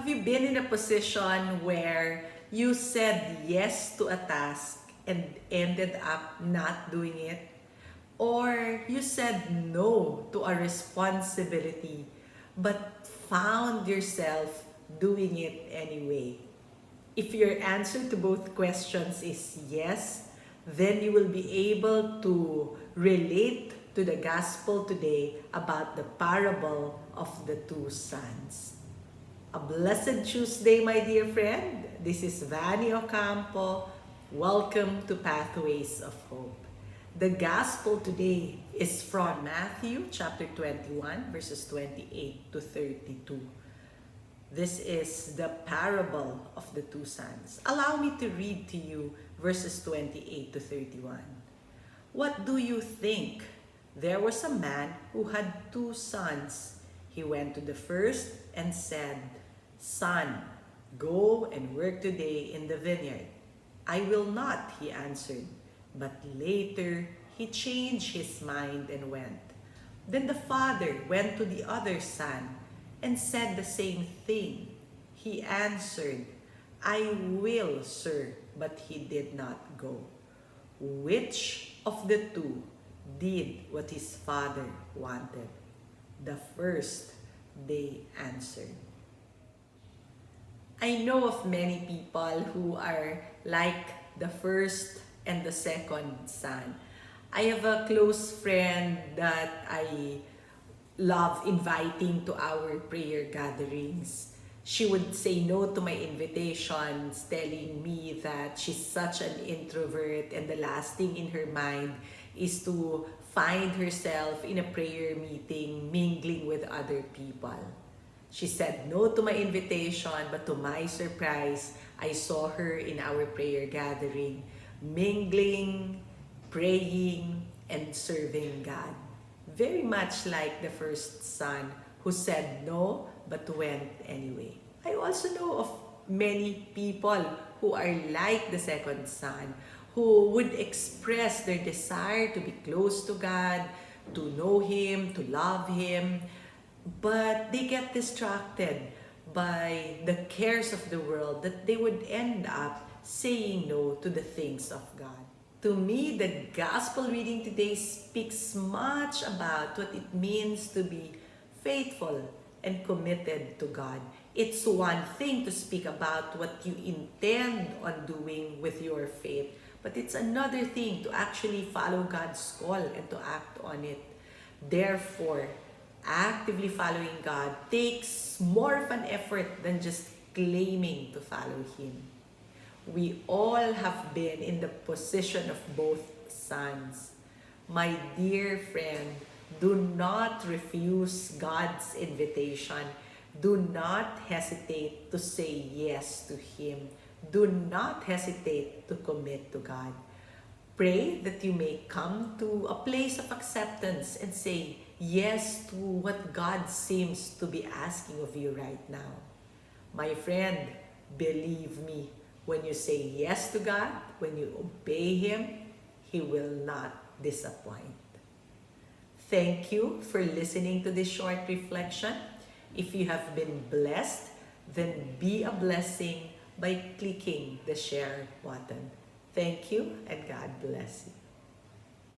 Have you been in a position where you said yes to a task and ended up not doing it? Or you said no to a responsibility but found yourself doing it anyway? If your answer to both questions is yes, then you will be able to relate to the gospel today about the parable of the two sons. A blessed Tuesday, my dear friend. This is Vanny Ocampo. Welcome to Pathways of Hope. The gospel today is from Matthew chapter 21, verses 28 to 32. This is the parable of the two sons. Allow me to read to you verses 28 to 31. What do you think? There was a man who had two sons. He went to the first and said, "Son, go and work today in the vineyard." "I will not," he answered. But later he changed his mind and went. Then the father went to the other son and said the same thing. He answered, "I will, sir," but he did not go. Which of the two did what his father wanted? The first, they answered. I know of many people who are like the first and the second son. I have a close friend that I love inviting to our prayer gatherings. She would say no to my invitations, telling me that she's such an introvert and the last thing in her mind is to find herself in a prayer meeting mingling with other people. She said no to my invitation, but to my surprise, I saw her in our prayer gathering, mingling, praying, and serving God. Very much like the first son who said no but went anyway. I also know of many people who are like the second son, who would express their desire to be close to God, to know Him, to love Him, but they get distracted by the cares of the world that they would end up saying no to the things of God. To me, the gospel reading today speaks much about what it means to be faithful and committed to God. It's one thing to speak about what you intend on doing with your faith, but it's another thing to actually follow God's call and to act on it. Therefore, actively following God takes more of an effort than just claiming to follow Him. We all have been in the position of both sons. My dear friend, do not refuse God's invitation. Do not hesitate to say yes to Him. Do not hesitate to commit to God. Pray that you may come to a place of acceptance and say yes to what God seems to be asking of you right now. My friend, believe me, when you say yes to God, when you obey Him, He will not disappoint. Thank you for listening to this short reflection. If you have been blessed, then be a blessing by clicking the share button. Thank you and God bless you.